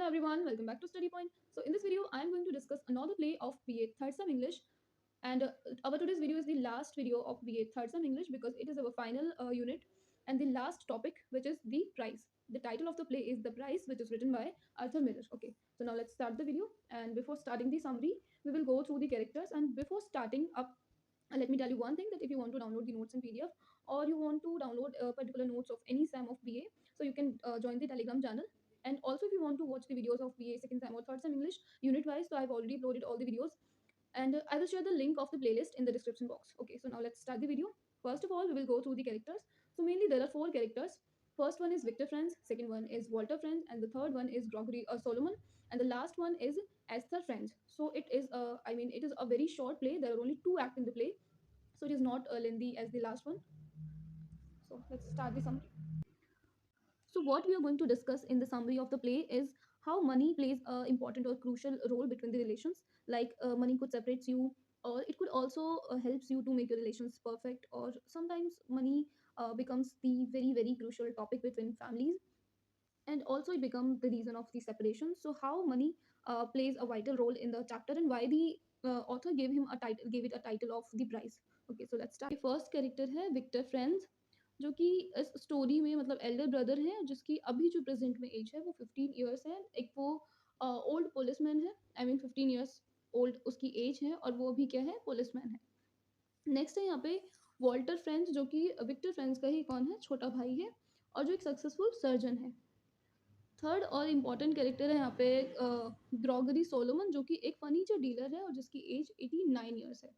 Hello everyone, welcome back to Study Point. So in this video, I am going to discuss another play of BA Third Sem English, and our today's video is the last video of BA Third Sem English because it is our final unit and the last topic, which is the prize. The title of the play is The Prize, which is written by Arthur Miller. Okay, so now let's start the video. And before starting the summary, we will go through the characters. And before starting up, let me tell you one thing, that if you want to download the notes in PDF or you want to download particular notes of any SAM of BA, so you can join the Telegram channel. And also, if you want to watch the videos of BA second SAM or third SAM English unit wise, so I've already uploaded all the videos, and I will share the link of the playlist in the description box. Okay, so now let's start the video. First of all, we will go through the characters. So mainly there are four characters. First one is Victor Franz, second one is Walter Franz, and the third one is Gregory Solomon, and the last one is Esther Franz. So it is it is a very short play. There are only two acts in the play, so it is not lengthy as the last one. So let's start the summary. So what we are going to discuss in the summary of the play is how money plays a important or crucial role between the relations. Like money could separate you, or it could also helps you to make your relations perfect, or sometimes money becomes the very crucial topic between families, and also it becomes the reason of the separation. So how money plays a vital role in the chapter, and why the author gave it a title of The Prize. Okay, so let's start. First character है Victor friends, जो कि इस story में मतलब Elder brother है, जिसकी अभी जो प्रेजेंट में एज है वो 15 ईयर्स है। एक वो ओल्ड पुलिसमैन है, आई मीन 15 ईयर्स ओल्ड उसकी एज है, और वो अभी क्या है, पुलिसमैन है। नेक्स्ट है यहाँ पे वॉल्टर फ्रेंच, जो कि विक्टर फ्रेंच का ही कौन है, छोटा भाई है, और जो एक सक्सेसफुल सर्जन है। थर्ड और इम्पॉर्टेंट कैरेक्टर है यहाँ पे ग्रॉगरी सोलोमन, जो कि एक फर्नीचर डीलर है और जिसकी एज 89 ईयर्स है।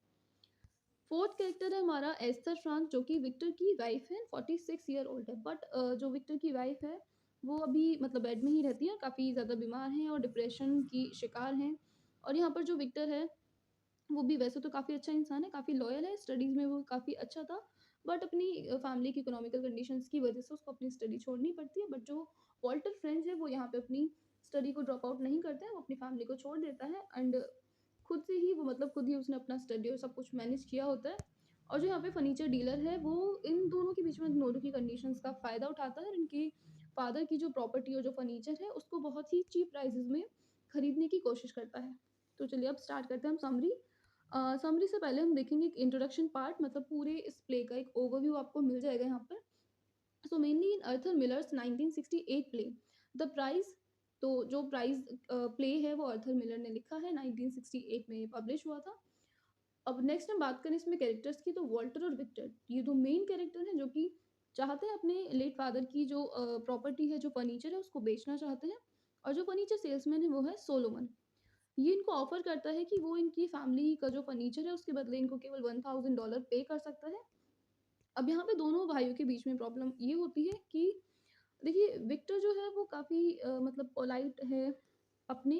फोर्थ कैरेक्टर है हमारा एस्थर फ्रांस, जो कि विक्टर की वाइफ है, 46 ईयर ओल्ड है। बट जो विक्टर की वाइफ है वो अभी मतलब बेड में ही रहती है, काफ़ी ज़्यादा बीमार हैं और डिप्रेशन की शिकार हैं। और यहाँ पर जो विक्टर है वो भी वैसे तो काफ़ी अच्छा इंसान है, काफ़ी लॉयल है, स्टडीज़ में वो काफ़ी अच्छा था, बट अपनी फैमिली की इकोनॉमिकल कंडीशंस की वजह से उसको अपनी स्टडी छोड़नी पड़ती है। बट जो वॉल्टर फ्रेंच है वो यहाँ पे अपनी स्टडी को ड्रॉप आउट नहीं करता है, वो अपनी फैमिली को छोड़ देता है, एंड खुद से ही वो मतलब खुद ही उसने अपना स्टडी और सब कुछ मैनेज किया होता है। और जो यहाँ पे फर्नीचर डीलर है वो इन दोनों के बीच में, इन दोनों की कंडीशंस का फ़ायदा उठाता है, और इनकी फादर की जो प्रॉपर्टी और जो फर्नीचर है उसको बहुत ही चीप प्राइसेस में खरीदने की कोशिश करता है। तो चलिए अब स्टार्ट करते हैं हम समरी। समरी से पहले हम देखेंगे एक इंट्रोडक्शन पार्ट, मतलब पूरे इस प्ले का एक ओवरव्यू आपको मिल जाएगा यहाँ पर। So mainly in Arthur Miller's 1968 play the prize. तो जो प्राइज प्ले है वो अर्थर मिलर ने लिखा है, 1968 में पब्लिश हुआ था। अब नेक्स्ट हम बात करें इसमें कैरेक्टर्स की, तो वॉल्टर और विक्टर ये दो मेन कैरेक्टर हैं, जो कि चाहते हैं अपने लेट फादर की जो प्रॉपर्टी है, जो फर्नीचर है, उसको बेचना चाहते हैं। और जो फर्नीचर सेल्समैन है वो है सोलोमन। ये इनको ऑफर करता है कि वो इनकी फैमिली का जो फर्नीचर है उसके बदले इनको केवल $1000 पे कर सकता है। अब यहाँ पे दोनों भाइयों के बीच में प्रॉब्लम ये होती है कि देखिए विक्टर जो है वो काफ़ी मतलब पोलाइट है अपने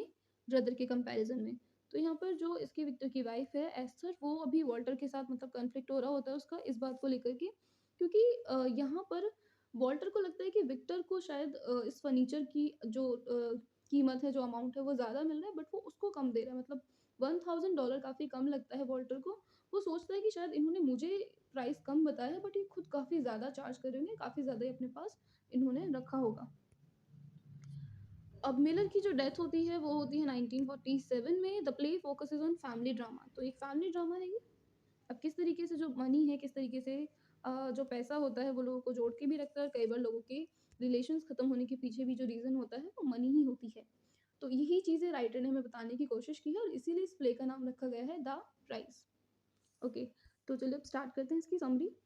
ब्रदर के कंपैरिजन में। तो यहाँ पर जो इसकी विक्टर की वाइफ है एस्थर, वो अभी वॉल्टर के साथ मतलब कॉन्फ्लिक्ट हो रहा होता है उसका इस बात को लेकर के, क्योंकि यहाँ पर वॉल्टर को लगता है कि विक्टर को शायद इस फर्नीचर की जो कीमत है, जो अमाउंट है वो ज़्यादा मिल रहा है, बट वो उसको कम दे रहा है। मतलब $1000 काफ़ी कम लगता है वॉल्टर को। वो सोचता है कि शायद इन्होंने मुझे प्राइस कम बताया है, बट ये खुद काफ़ी ज़्यादा चार्ज कर रहे होंगे, काफ़ी ज़्यादा ही अपने पास इन्होंने रखा होगा। अब मिलर की जो डेथ होती है वो होती है 1947 में। The play focuses on family drama, तो एक फैमिली ड्रामा है ये। अब किस तरीके से जो मनी है, किस तरीके से जो पैसा होता है वो लोगों को जोड़ के भी रखता है, और कई बार लोगों के रिलेशंस खत्म होने के पीछे भी जो रीज़न होता है वो मनी ही होती है। तो यही चीज़ें राइटर ने हमें बताने की कोशिश की है, और इसीलिए इस प्ले का नाम रखा गया है द प्राइज। ओके, तो चलिए अब स्टार्ट करते हैं इसकी summary.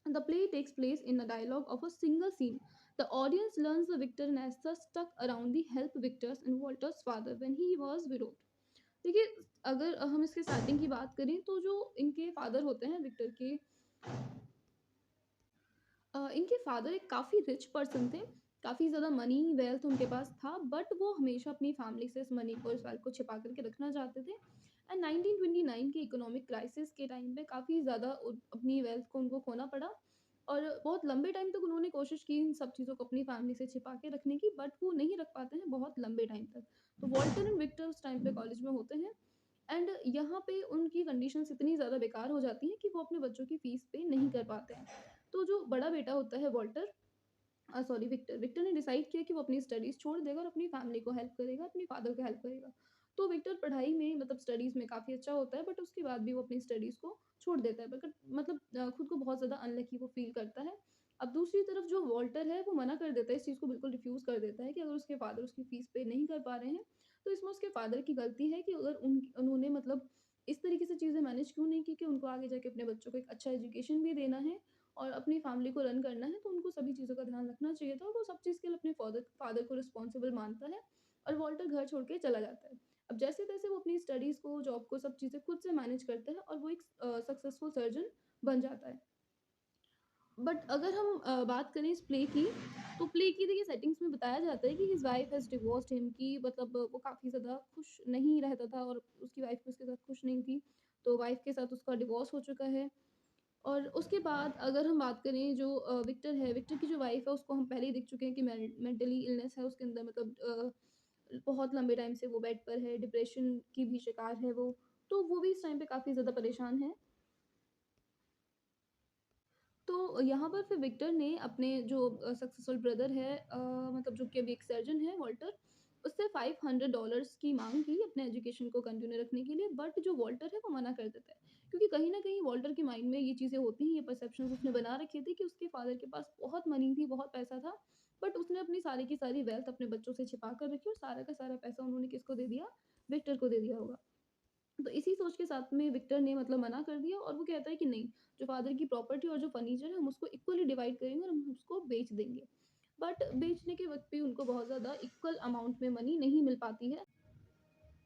The play takes place in a dialogue of a single scene. The audience learns the Victor and Esther stuck around the help Victor's and Walter's father when he was widowed. देखिए, अगर हम इसके starting की बात करें तो जो इनके फादर होते हैं विक्टर के, इनके फादर एक काफ़ी रिच पर्सन थे, काफ़ी ज़्यादा मनी वेल्थ उनके पास था, बट वो हमेशा अपनी फैमिली से इस मनी को, इस वेल्थ को छिपा करके रखना चाहते थे। एंड 1929 के इकोनॉमिक क्राइसिस के टाइम पे काफ़ी ज़्यादा अपनी वेल्थ को उनको खोना पड़ा, और बहुत लंबे टाइम तक उन्होंने कोशिश की इन सब चीज़ों को अपनी फैमिली से छिपा के रखने की, बट वो नहीं रख पाते हैं बहुत लंबे टाइम तक। तो वॉल्टर एंड विक्टर उस टाइम पे कॉलेज में होते हैं, एंड यहाँ पे उनकी कंडीशंस इतनी ज़्यादा बेकार हो जाती हैं कि वो अपने बच्चों की फ़ीस पे नहीं कर पाते हैं। तो जो बड़ा बेटा होता है वॉल्टर, सॉरी विक्टर विक्टर ने डिसाइड किया कि वो अपनी स्टडीज़ छोड़ देगा और अपनी फैमिली को हेल्प करेगा, अपने फादर को हेल्प करेगा। तो विक्टर पढ़ाई में मतलब स्टडीज़ में काफ़ी अच्छा होता है, बट उसके बाद भी वो अपनी स्टडीज़ को छोड़ देता है। बट मतलब खुद को बहुत ज़्यादा अनलकी वो फ़ील करता है। अब दूसरी तरफ जो वॉल्टर है वो मना कर देता है, इस चीज़ को बिल्कुल रिफ्यूज़ कर देता है कि अगर उसके फादर उसकी फ़ीस पे नहीं कर पा रहे हैं, तो इसमें उसके फादर की गलती है कि अगर उन्होंने मतलब इस तरीके से चीज़ें मैनेज क्यों नहीं की कि उनको आगे जाके अपने बच्चों को एक अच्छा एजुकेशन भी देना है और अपनी फैमिली को रन करना है, तो उनको सभी चीज़ों का ध्यान रखना चाहिए था और वो सब चीज़ के लिए अपने फादर फादर को रिस्पॉन्सिबल मानता है और वॉल्टर घर छोड़ के चला जाता है। अब जैसे-तैसे वो अपनी स्टडीज़ को, जॉब को, सब चीज़ें खुद से मैनेज करता है और वो एक सक्सेसफुल सर्जन बन जाता है। बट अगर हम बात करें इस प्ले की, तो प्ले की देखिए सेटिंग्स में बताया जाता है कि his wife has divorced him, कि मतलब वो काफ़ी ज़्यादा खुश नहीं रहता था और उसकी वाइफ भी उसके साथ खुश नहीं थी। तो वाइफ के साथ उसका डिवोर्स हो चुका है। और उसके बाद अगर हम बात करें जो विक्टर है, विक्टर की जो वाइफ़ है उसको हम पहले ही देख चुके हैं कि मेंटली इलनेस है उसके अंदर, मतलब बहुत लंबे टाइम से वो बेड पर है, डिप्रेशन की भी शिकार है वो। तो वो भी इस टाइम पे काफ़ी ज़्यादा परेशान है। तो यहाँ पर फिर विक्टर ने अपने जो सक्सेसफुल ब्रदर है, मतलब जो कि अभी एक सर्जन है वॉल्टर, उससे $500 की माँग की अपने एजुकेशन को कंटिन्यू रखने के लिए, बट जो वॉल्टर है वो मना कर देता है। क्योंकि कहीं न कहीं वॉल्टर के माइंड में ये चीज़ें होती हैं, ये परसेप्शंस उसने बना रखे थे कि उसके फादर के पास बहुत मनी थी, बहुत पैसा था, बट उसने अपनी सारी की सारी वेल्थ अपने बच्चों से छिपा कर रखी और सारा का सारा पैसा उन्होंने किसको दे दिया? विक्टर को दे दिया होगा। तो इसी सोच के साथ में विक्टर ने मतलब मना कर दिया और वो कहता है कि नहीं, जो फादर की प्रॉपर्टी और जो फर्नीचर है हम उसको इक्वली डिवाइड करेंगे और हम उसको बेच देंगे। बट बेचने के वक़्त भी उनको बहुत ज़्यादा इक्वल अमाउंट में मनी नहीं मिल पाती है।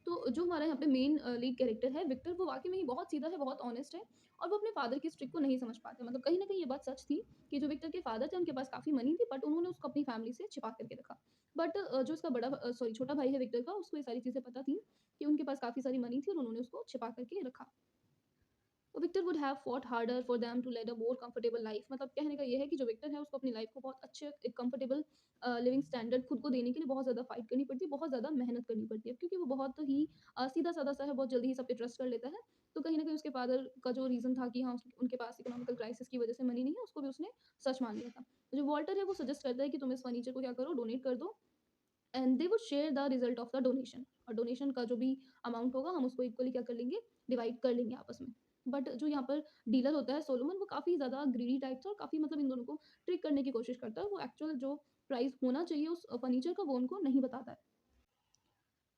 तो जो हमारा यहाँ पे मेन लीड कैरेक्टर है विक्टर, वो वाक़ई में ही बहुत सीधा है, बहुत ऑनेस्ट है और वो अपने फादर की स्ट्रिक को नहीं समझ पाते। मतलब कहीं न कहीं ये बात सच थी कि जो विक्टर के फादर थे उनके पास काफ़ी मनी थी, बट उन्होंने उसको अपनी फैमिली से छिपा कर के रखा। बट जो उसका सॉरी छोटा भाई है विक्टर का, उसको ये सारी चीज़ें पता थी कि उनके पास काफ़ी सारी मनी थी और उन्होंने उसको छिपा कर के रखा। Victor would have fought harder for them to lead a more comfortable life, मतलब कहने का ये है कि जो विक्टर है उसको अपनी लाइफ को बहुत अच्छे एक कंफर्टेबल लिविंग स्टैंडर्ड खुद को देने के लिए बहुत ज़्यादा फाइट करनी पड़ती है, बहुत ज़्यादा मेहनत करनी पड़ती है, क्योंकि वो बहुत ही सीधा साधा सा है, बहुत जल्दी ही सब पे ट्रस्ट कर लेता है। तो कहीं ना कहीं उसके फादर का जो रीज़न था कि हाँ उनके पास इकोनॉमिकल क्राइसिस की वजह से मनी नहीं है, उसको भी उसने सच मान लिया था। जो वॉल्टर है वो सजेस्ट करता है कि तुम इस फर्नीचर को क्या करो, डोनेट कर दो and they would share the result of the donation, और डोनेशन का जो भी अमाउंट होगा हम उसको इक्वली क्या कर लेंगे, डिवाइड कर लेंगे आपस में। बट जो यहाँ पर डीलर होता है सोलोमन, वो काफ़ी ज़्यादा ग्रीडी टाइप था और काफ़ी मतलब इन दोनों को ट्रिक करने की कोशिश करता है। वो एक्चुअल जो प्राइस होना चाहिए उस फर्नीचर का वो उनको नहीं बताता है।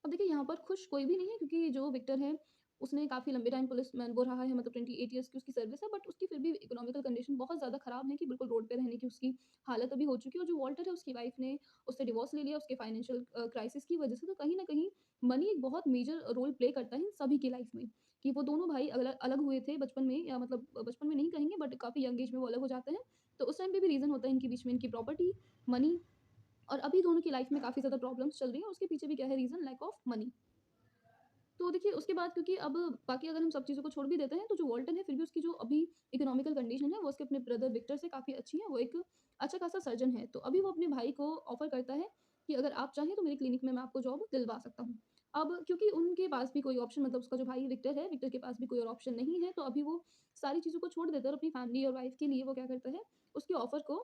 अब देखिए यहाँ पर खुश कोई भी नहीं है, क्योंकि जो विक्टर है उसने काफ़ी लंबे टाइम पुलिसमैन वो रहा है, मतलब 28 ईयर्स की उसकी सर्विस है, बट उसकी फिर भी इकोनॉमिकल कंडीशन बहुत ज़्यादा ख़राब है कि बिल्कुल रोड पे रहने की उसकी हालत अभी हो चुकी है। और जो वॉल्टर है उसकी वाइफ ने उससे डिवोर्स ले लिया उसके फाइनेंशियल क्राइसिस की वजह से। तो कहीं ना कहीं मनी एक बहुत मेजर रोल प्ले करता है इन सभी की लाइफ में, कि वो दोनों भाई अलग अलग हुए थे बचपन में, या मतलब बचपन में नहीं कहेंगे बट काफ़ी यंग एज में वो अलग हो जाते हैं। तो उस टाइम पे भी रीज़न होता है इनके बीच में इनकी प्रॉपर्टी, मनी, और अभी दोनों की लाइफ में काफ़ी ज़्यादा प्रॉब्लम्स चल रही हैं। उसके पीछे भी क्या है रीज़न, लैक ऑफ मनी। तो देखिए उसके बाद, क्योंकि अब बाकी अगर हम सब चीज़ों को छोड़ भी देते हैं, तो जो वॉल्टन है फिर भी उसकी जो अभी इकोनॉमिकल कंडीशन है वो उसके अपने ब्रदर विक्टर से काफ़ी अच्छी है। वो एक अच्छा खासा सर्जन है। तो अभी वो अपने भाई को ऑफ़र करता है कि अगर आप चाहें तो मेरे क्लिनिक में मैं आपको जॉब दिलवा सकता हूँ। अब क्योंकि उनके पास भी कोई ऑप्शन, मतलब उसका जो भाई विक्टर है, विक्टर के पास भी कोई और ऑप्शन नहीं है, तो अभी वो सारी चीज़ों को छोड़ देता है और अपनी फैमिली और वाइफ़ के लिए वो क्या करता है, उसके ऑफ़र को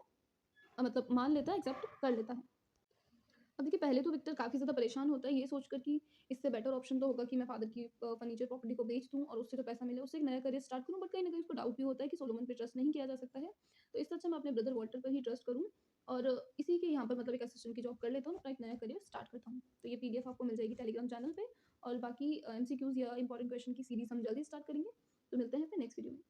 मतलब मान लेता है, एक्सेप्ट कर लेता है। अब देखिए पहले तो विक्टर काफ़ी ज़्यादा परेशान होता है ये सोचकर कि इससे बेटर ऑप्शन तो होगा कि मैं फादर की फर्नीचर प्रॉपर्टी को बेच दूँ और उससे जो पैसा मिले उससे एक नया करियर स्टार्ट करूँ, बट कहीं न कहीं उसको डाउट भी होता है कि सोलोमन पे ट्रस्ट नहीं किया जा सकता है। तो इससे अच्छा मैं अपने ब्रदर वॉल्टर पर ही ट्रस्ट करूँ और इसी के यहाँ पर मतलब एक असिस्टेंट की जॉब कर लेता हूँ, अपना एक नया करियर स्टार्ट करता हूँ। तो ये पीडीएफ आपको मिल जाएगी टेलीग्राम चैनल पे, और बाकी एमसीक्यूज़ या इंपॉर्टेंट क्वेश्चन की सीरीज़ हम जल्दी स्टार्ट करेंगे। तो मिलते हैं फिर नेक्स्ट वीडियो में।